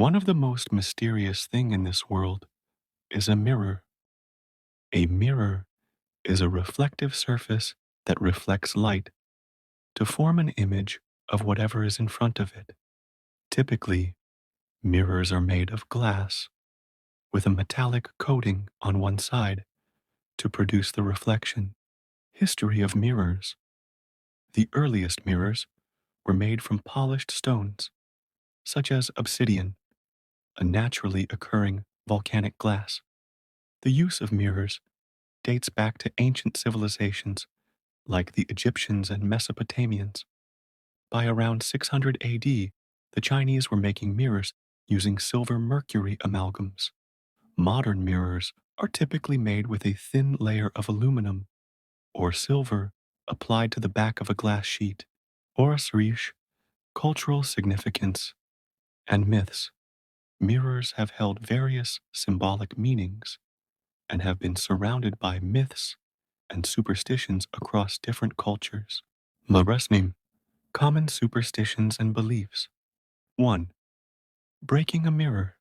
One of the most mysterious thing in this world is a mirror. A mirror is a reflective surface that reflects light to form an image of whatever is in front of it. Typically, mirrors are made of glass with a metallic coating on one side to produce the reflection. History of mirrors. The earliest mirrors were made from polished stones, such as obsidian, a naturally occurring volcanic glass. The use of mirrors dates back to ancient civilizations like the Egyptians and Mesopotamians. By around 600 AD, the Chinese were making mirrors using silver mercury amalgams. Modern mirrors are typically made with a thin layer of aluminum or silver applied to the back of a glass sheet. Horus Riche, cultural significance, and myths. Mirrors have held various symbolic meanings and have been surrounded by myths and superstitions across different cultures. Marasnim, common superstitions and beliefs. 1. Breaking a mirror.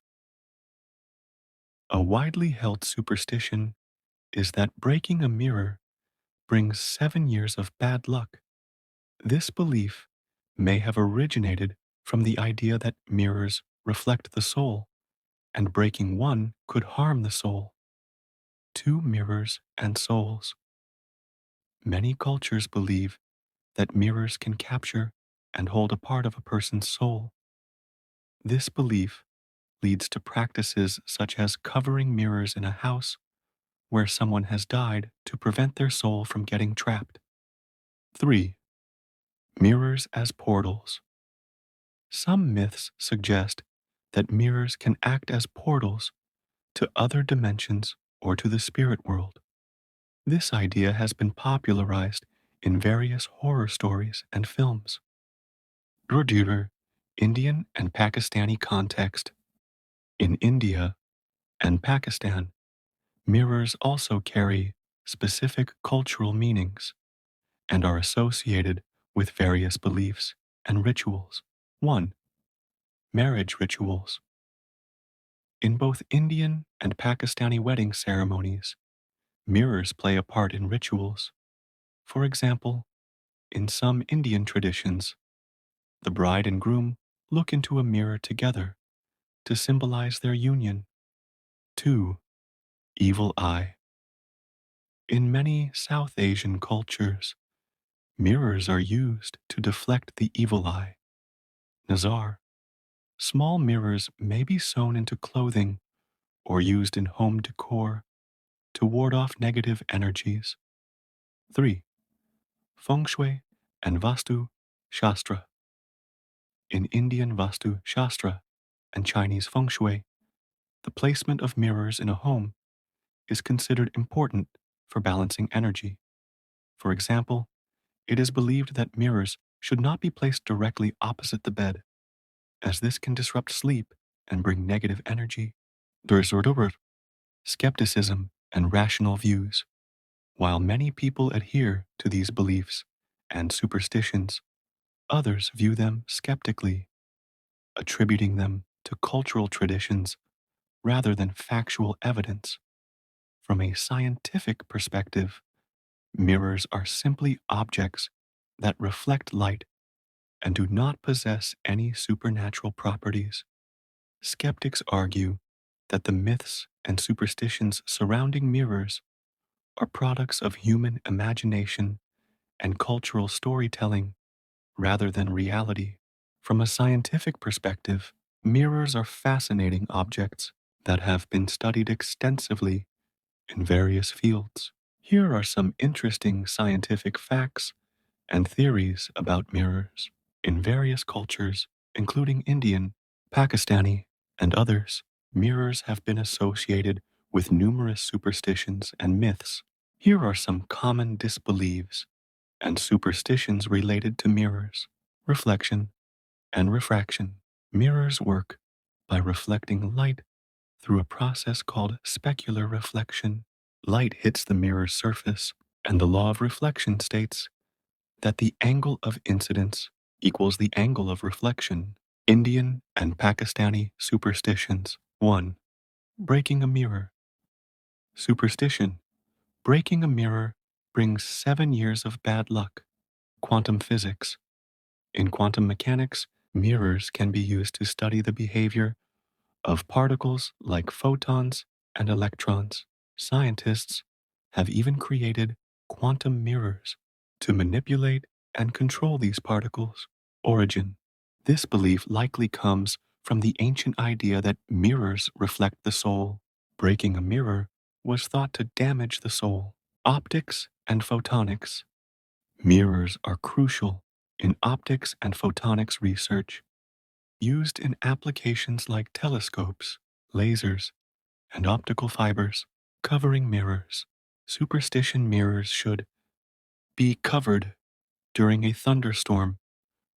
A widely held superstition is that breaking a mirror brings 7 years of bad luck. This belief may have originated from the idea that mirrors reflect the soul, and breaking one could harm the soul. 2 mirrors and souls. Many cultures believe that mirrors can capture and hold a part of a person's soul. This belief leads to practices such as covering mirrors in a house where someone has died to prevent their soul from getting trapped. 3. Mirrors as portals. Some myths suggest that mirrors can act as portals to other dimensions or to the spirit world. This idea has been popularized in various horror stories and films. Urdu, Indian and Pakistani context. In India and Pakistan, mirrors also carry specific cultural meanings and are associated with various beliefs and rituals. 1. Marriage rituals. In both Indian and Pakistani wedding ceremonies, mirrors play a part in rituals. For example, in some Indian traditions, the bride and groom look into a mirror together to symbolize their union. 2. Evil eye. In many South Asian cultures, mirrors are used to deflect the evil eye. Nazar. Small mirrors may be sewn into clothing or used in home decor to ward off negative energies. 3. Feng Shui and Vastu Shastra. In Indian Vastu Shastra and Chinese Feng Shui, the placement of mirrors in a home is considered important for balancing energy. For example, it is believed that mirrors should not be placed directly opposite the bed, as this can disrupt sleep and bring negative energy. Skepticism and rational views. While many people adhere to these beliefs and superstitions, others view them skeptically, attributing them to cultural traditions rather than factual evidence. From a scientific perspective, mirrors are simply objects that reflect light and do not possess any supernatural properties. Skeptics argue that the myths and superstitions surrounding mirrors are products of human imagination and cultural storytelling rather than reality. From a scientific perspective, mirrors are fascinating objects that have been studied extensively in various fields. Here are some interesting scientific facts and theories about mirrors. In various cultures, including Indian, Pakistani, and others, mirrors have been associated with numerous superstitions and myths. Here are some common disbeliefs and superstitions related to mirrors. Reflection and refraction. Mirrors work by reflecting light through a process called specular reflection. Light hits the mirror's surface, and the law of reflection states that the angle of incidence equals the angle of reflection. Indian and Pakistani superstitions. 1. Breaking a mirror. Superstition. Breaking a mirror brings 7 years of bad luck. Quantum physics. In quantum mechanics, mirrors can be used to study the behavior of particles like photons and electrons. Scientists have even created quantum mirrors to manipulate and control these particles. Origin. This belief likely comes from the ancient idea that mirrors reflect the soul. Breaking a mirror was thought to damage the soul. Optics and photonics. Mirrors are crucial in optics and photonics research, used in applications like telescopes, lasers, and optical fibers. Covering mirrors. Superstition mirrors should be covered during a thunderstorm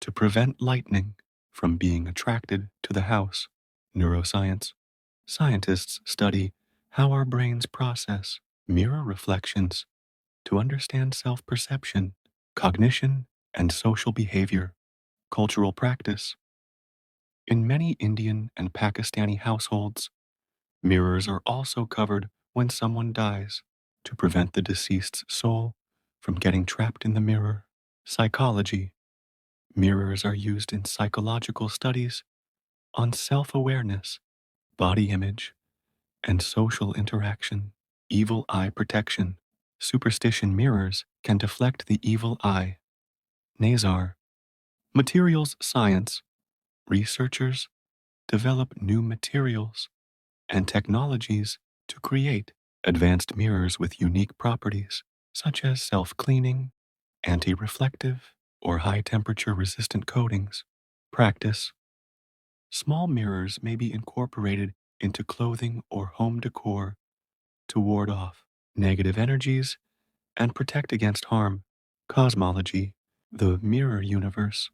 to prevent lightning from being attracted to the house. Neuroscience. Scientists study how our brains process mirror reflections to understand self perception, cognition, and social behavior. Cultural practice. In many Indian and Pakistani households, mirrors are also covered when someone dies to prevent the deceased's soul from getting trapped in the mirror. Psychology. Mirrors are used in psychological studies on self awareness, body image, and social interaction. Evil eye protection. Superstition mirrors can deflect the evil eye. Nazar. Materials science. Researchers develop new materials and technologies to create advanced mirrors with unique properties, such as self cleaning, anti reflective, or high temperature resistant coatings. Practice. Small mirrors may be incorporated into clothing or home decor to ward off negative energies and protect against harm. Cosmology. The mirror universe.